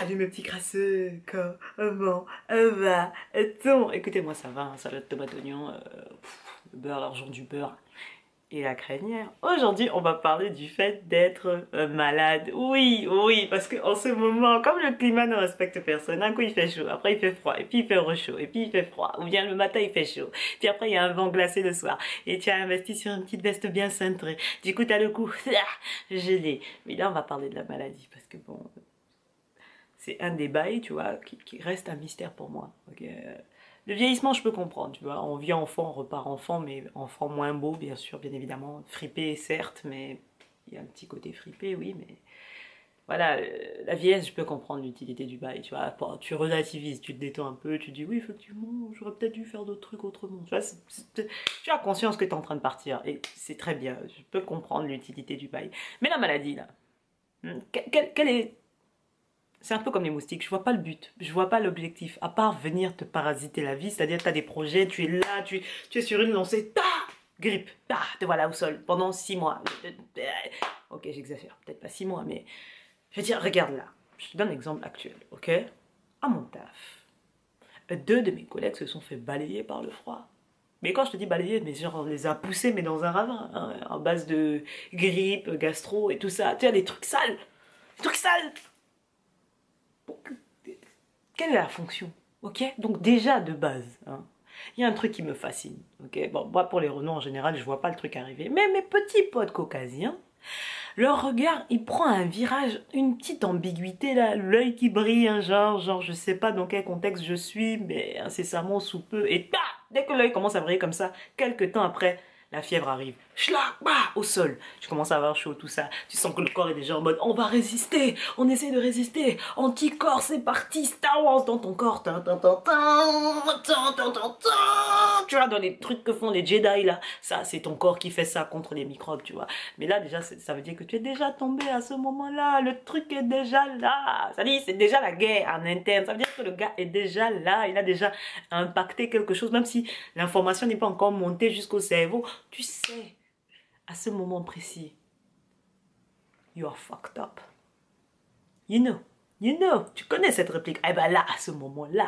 Salut mes petits crasseux, comment va-t-on? Écoutez-moi, ça va, hein, salade tomate oignon, le beurre, l'argent du beurre et la crémière. Aujourd'hui, on va parler du fait d'être malade. Oui, oui, parce qu'en ce moment, comme le climat ne respecte personne, un coup il fait chaud, après il fait froid, et puis il fait rechaud, et puis il fait froid, ou bien le matin il fait chaud, puis après il y a un vent glacé le soir, et tu as investi sur une petite veste bien cintrée, du coup t'as le cou gelé. Mais là on va parler de la maladie, parce que bon... c'est un des bails, tu vois, qui reste un mystère pour moi. Okay. Le vieillissement, je peux comprendre, tu vois. On vit enfant, on repart enfant, mais enfant moins beau, bien sûr, bien évidemment. Fripé, certes, mais il y a un petit côté fripé, oui, mais... Voilà, la vieillesse, je peux comprendre l'utilité du bail, tu vois. Tu relativises, tu te détends un peu, tu dis, oui, effectivement, j'aurais peut-être dû faire d'autres trucs autrement. Tu vois, tu as conscience que tu es en train de partir, et c'est très bien. Je peux comprendre l'utilité du bail. Mais la maladie, là, quelle est... C'est un peu comme les moustiques, je vois pas le but, je vois pas l'objectif, à part venir te parasiter la vie, c'est-à-dire tu as des projets, tu es là, tu es sur une lancée, grippe, te voilà au sol pendant 6 mois. Ok, j'exagère, peut-être pas 6 mois, mais je veux dire, regarde là, je te donne l'exemple actuel, ok? À mon taf, 2 de mes collègues se sont fait balayer par le froid. Mais quand je te dis balayer, mais genre on les a poussés mais dans un ravin, hein, en base de grippe, gastro et tout ça, tu as des trucs sales, des trucs sales. Quelle est la fonction? Ok. Donc déjà de base, hein, il y a un truc qui me fascine. Ok. Bon, moi pour les Renault en général, je vois pas le truc arriver. Mais mes petits potes caucasiens, leur regard, il prend un virage, une petite ambiguïté là, l'œil qui brille, hein, genre je sais pas dans quel contexte je suis, mais incessamment sous peu, et dès que l'œil commence à briller comme ça, quelques temps après, la fièvre arrive. Schlag, au sol. Tu commences à avoir chaud, tout ça. Tu sens que le corps est déjà en mode, on va résister, on essaie de résister. Anticorps, c'est parti, Star Wars dans ton corps. Tu vois, dans les trucs que font les Jedi là, ça, c'est ton corps qui fait ça contre les microbes, tu vois. Mais là, déjà, ça veut dire que tu es déjà tombé à ce moment-là. Le truc est déjà là. Ça dit, c'est déjà la guerre en interne. Ça veut dire que le gars est déjà là. Il a déjà impacté quelque chose, même si l'information n'est pas encore montée jusqu'au cerveau. Tu sais, à ce moment précis, you are fucked up. You know, you know. Tu connais cette réplique. Eh ben là, à ce moment-là,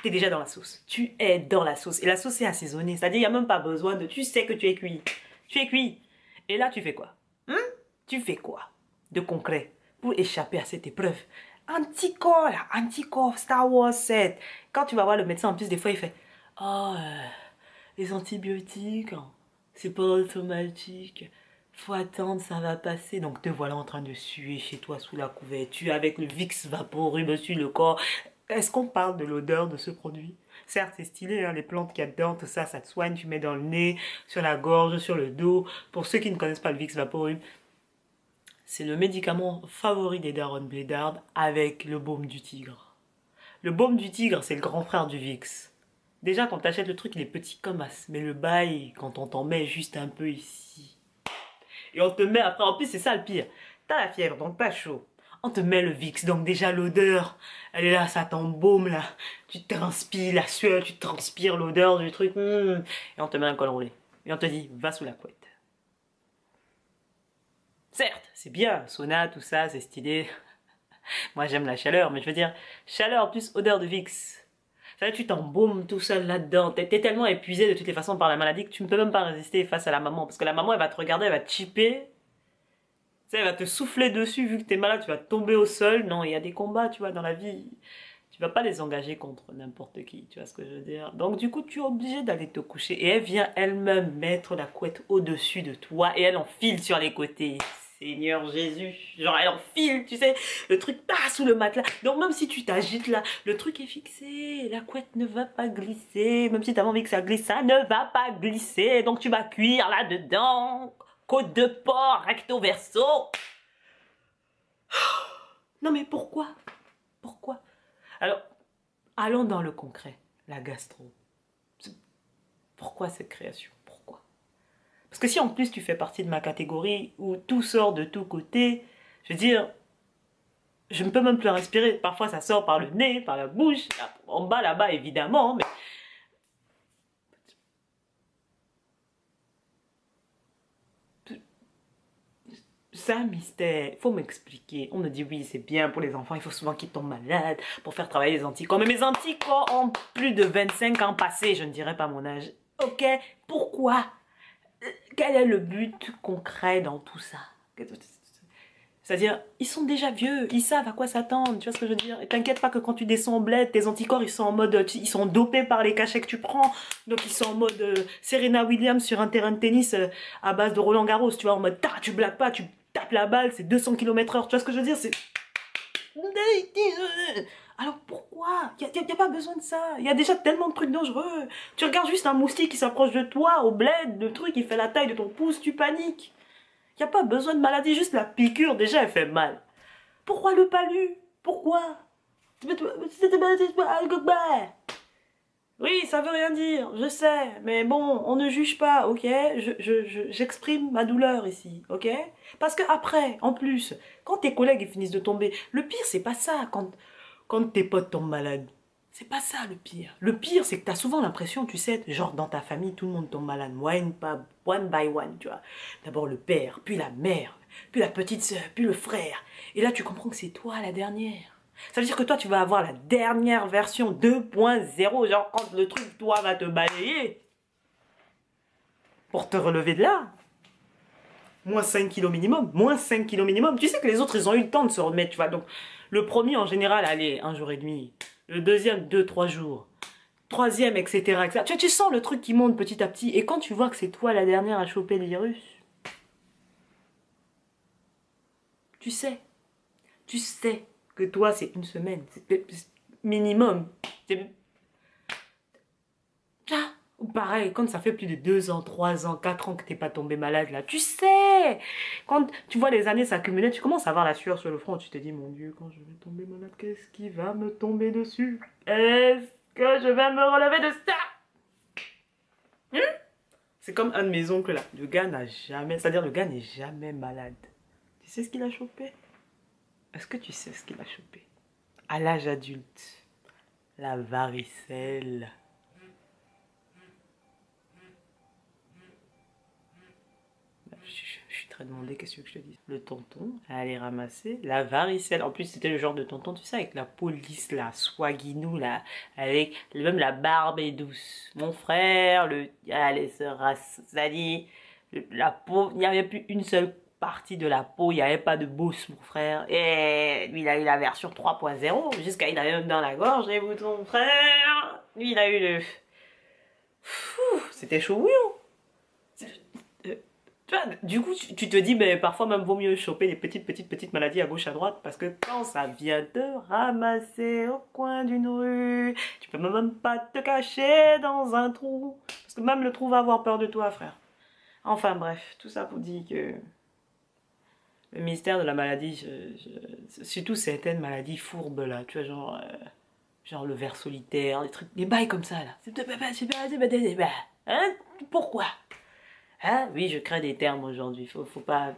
tu es déjà dans la sauce. Tu es dans la sauce. Et la sauce est assaisonnée. C'est-à-dire, il n'y a même pas besoin de... Tu sais que tu es cuit. Tu es cuit. Et là, tu fais quoi? Tu fais quoi de concret pour échapper à cette épreuve? Anticorps, là. Anticorps, Star Wars 7. Quand tu vas voir le médecin, en plus, des fois, il fait... Oh, les antibiotiques, hein, c'est pas automatique. Faut attendre, ça va passer. Donc te voilà en train de suer chez toi sous la couverture avec le Vicks Vaporub sur le corps. Est-ce qu'on parle de l'odeur de ce produit? Certes, c'est stylé, hein, les plantes qu'il y a dedans, tout ça, ça te soigne. Tu mets dans le nez, sur la gorge, sur le dos. Pour ceux qui ne connaissent pas le Vicks Vaporub, c'est le médicament favori des darons blédards avec le baume du tigre. Le baume du tigre, c'est le grand frère du Vicks. Déjà, quand t'achètes le truc, il est petit comme as. Mais le bail, quand on t'en met juste un peu ici. Et on te met après, en plus, c'est ça le pire. T'as la fièvre, donc t'as chaud. On te met le Vicks, donc déjà l'odeur, elle est là, ça t'embaume là. Tu transpires la sueur, tu transpires l'odeur du truc. Et on te met un col roulé. Et on te dit, va sous la couette. Certes, c'est bien, sauna, tout ça, c'est stylé. Moi, j'aime la chaleur, mais je veux dire, chaleur plus odeur de Vicks. Ça veut dire, tu t'embaumes tout seul là-dedans. T'es tellement épuisé de toutes les façons par la maladie que tu ne peux même pas résister face à la maman. Parce que la maman, elle va te regarder, elle va te chipper. Tu sais, elle va te souffler dessus vu que t'es malade, tu vas tomber au sol. Non, il y a des combats, tu vois, dans la vie. Tu vas pas les engager contre n'importe qui, tu vois ce que je veux dire. Donc du coup, tu es obligé d'aller te coucher. Et elle vient elle-même mettre la couette au-dessus de toi et elle enfile sur les côtés. Seigneur Jésus, genre elle enfile, tu sais, le truc passe sous le matelas. Donc même si tu t'agites là, le truc est fixé, la couette ne va pas glisser. Même si tu as envie que ça glisse, ça ne va pas glisser. Donc tu vas cuire là-dedans. Côte de porc, recto verso. Non mais pourquoi? Pourquoi? Alors, allons dans le concret, la gastro. Pourquoi cette création? Pourquoi? Parce que si en plus tu fais partie de ma catégorie où tout sort de tous côtés, je veux dire, je ne peux même plus respirer. Parfois ça sort par le nez, par la bouche, en bas là-bas évidemment, mais... ça, mystère. Il faut m'expliquer. On me dit oui, c'est bien pour les enfants. Il faut souvent qu'ils tombent malades pour faire travailler les anticorps. Mais mes anticorps ont plus de 25 ans passés. Je ne dirais pas mon âge. Ok, pourquoi? Quel est le but concret dans tout ça? C'est-à-dire, ils sont déjà vieux, ils savent à quoi s'attendre, tu vois ce que je veux dire? Et t'inquiète pas que quand tu descends au bled, tes anticorps, ils sont en mode, ils sont dopés par les cachets que tu prends. Donc ils sont en mode Serena Williams sur un terrain de tennis à base de Roland Garros, tu vois, en mode, tu blagues pas, tu tapes la balle, c'est 200 km/h, tu vois ce que je veux dire? C'est... Alors pourquoi? Y a pas besoin de ça. Il y a déjà tellement de trucs dangereux. Tu regardes juste un moustique qui s'approche de toi au bled, le truc, il fait la taille de ton pouce, tu paniques. Il n'y a pas besoin de maladie, juste la piqûre, déjà, elle fait mal. Pourquoi le palu? Pourquoi? Oui, ça veut rien dire, je sais, mais bon, on ne juge pas, ok? J'exprime ma douleur ici, ok? Parce que après, en plus, quand tes collègues ils finissent de tomber, le pire, c'est pas ça, quand tes potes tombent malades. C'est pas ça le pire. Le pire, c'est que t'as souvent l'impression, tu sais, genre dans ta famille, tout le monde tombe malade, one by one, tu vois. D'abord le père, puis la mère, puis la petite sœur, puis le frère. Et là, tu comprends que c'est toi la dernière. Ça veut dire que toi, tu vas avoir la dernière version 2.0, genre quand le truc, toi, va te balayer. Pour te relever de là. Moins 5 kilos minimum, moins 5 kilos minimum. Tu sais que les autres, ils ont eu le temps de se remettre, tu vois. Donc, le premier, en général, allez, 1 jour et demi. Le deuxième, 2, 3 jours. Troisième, etc., etc. Tu sens le truc qui monte petit à petit. Et quand tu vois que c'est toi la dernière à choper le virus, tu sais. Tu sais que toi, c'est 1 semaine. C'est minimum. Ou pareil, quand ça fait plus de 2 ans, 3 ans, 4 ans que t'es pas tombé malade là, tu sais. Quand tu vois les années s'accumuler, tu commences à avoir la sueur sur le front. Tu te dis, mon Dieu, quand je vais tomber malade, qu'est-ce qui va me tomber dessus? Est-ce que je vais me relever de ça? C'est comme un de mes oncles là. Le gars n'a jamais, c'est-à-dire le gars n'est jamais malade. Tu sais ce qu'il a chopé? Est-ce que tu sais ce qu'il a chopé? À l'âge adulte, la varicelle. Je suis très demandé, qu'est-ce que je te dis? Le tonton allait ramasser la varicelle. En plus, c'était le genre de tonton, tu sais, avec la peau lisse là, swaguinou là, avec même la barbe est douce. Mon frère, allait se rassailler. La peau, il n'y avait plus une seule partie de la peau, il n'y avait pas de bosse, mon frère. Et lui, il a eu la version 3.0, jusqu'à il a eu dans la gorge, les boutons, mon frère. Lui, il a eu le... C'était chaud, oui. Tu vois, du coup, tu te dis, mais parfois même vaut mieux choper des petites maladies à gauche, à droite, parce que quand ça vient te ramasser au coin d'une rue, tu peux même pas te cacher dans un trou, parce que même le trou va avoir peur de toi, frère. Enfin bref, tout ça pour dire que le mystère de la maladie, surtout certaines maladies fourbes là, tu vois, genre le ver solitaire, des trucs, des bails comme ça là. Hein? Pourquoi? Ah oui, je crée des termes aujourd'hui. Faut pas.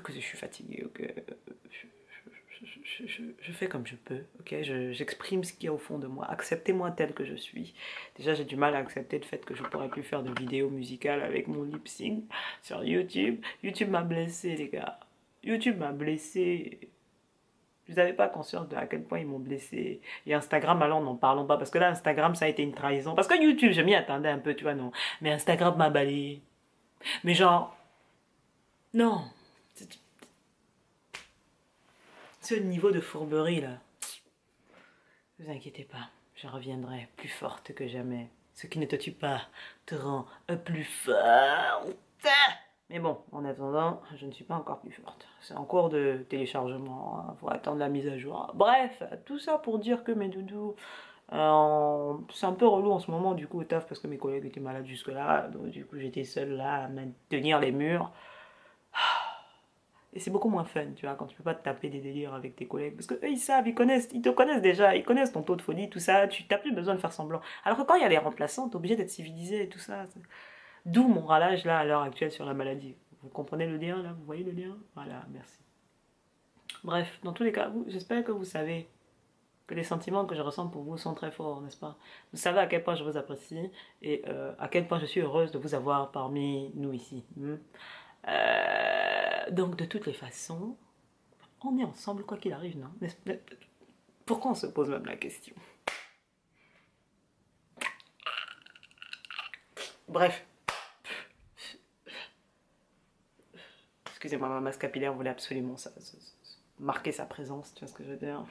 Que je suis fatiguée. Ok. Je fais comme je peux. Ok. J'exprime ce qu'il y a au fond de moi. Acceptez-moi tel que je suis. Déjà, j'ai du mal à accepter le fait que je pourrais plus faire de vidéos musicales avec mon lip sync sur YouTube. YouTube m'a blessé, les gars. YouTube m'a blessé. Vous n'avez pas conscience de à quel point ils m'ont blessé. Et Instagram, alors n'en parlons pas. Parce que là, Instagram, ça a été une trahison. Parce que YouTube, je m'y attendais un peu, tu vois, non. Mais Instagram m'a balayé. Mais genre, non. Ce niveau de fourberie, là. Ne vous inquiétez pas. Je reviendrai plus forte que jamais. Ce qui ne te tue pas te rend plus forte. Mais bon, en attendant, je ne suis pas encore plus forte. C'est en cours de téléchargement, il faut attendre la mise à jour. Bref, tout ça pour dire que mes doudous, c'est un peu relou en ce moment du coup au taf parce que mes collègues étaient malades jusque là. Donc du coup j'étais seule là à maintenir les murs. Et c'est beaucoup moins fun, tu vois, quand tu peux pas te taper des délires avec tes collègues. Parce que eux, ils savent, ils connaissent, ils te connaissent déjà, ils connaissent ton taux de folie, tout ça, tu n'as plus besoin de faire semblant. Alors que quand il y a les remplaçants, t'es obligé d'être civilisé et tout ça. D'où mon râlage là à l'heure actuelle sur la maladie. Vous comprenez le lien là? Vous voyez le lien? Voilà, merci. Bref, dans tous les cas, j'espère que vous savez que les sentiments que je ressens pour vous sont très forts, n'est-ce pas? Vous savez à quel point je vous apprécie et à quel point je suis heureuse de vous avoir parmi nous ici. Donc de toutes les façons, on est ensemble quoi qu'il arrive, non? Mais pourquoi on se pose même la question? Bref. Excusez-moi, ma masse capillaire voulait absolument marquer sa présence, tu vois ce que je veux dire?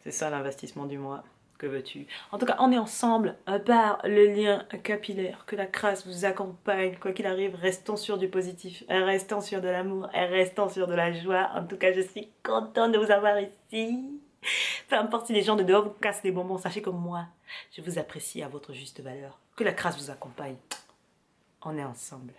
C'est ça l'investissement du mois. Que veux-tu? En tout cas, on est ensemble par le lien capillaire. Que la crasse vous accompagne. Quoi qu'il arrive, restons sur du positif. Restons sur de l'amour. Restons sur de la joie. En tout cas, je suis contente de vous avoir ici. Peu importe si les gens de dehors vous cassent les bonbons, sachez que moi, je vous apprécie à votre juste valeur. Que la crasse vous accompagne. On est ensemble.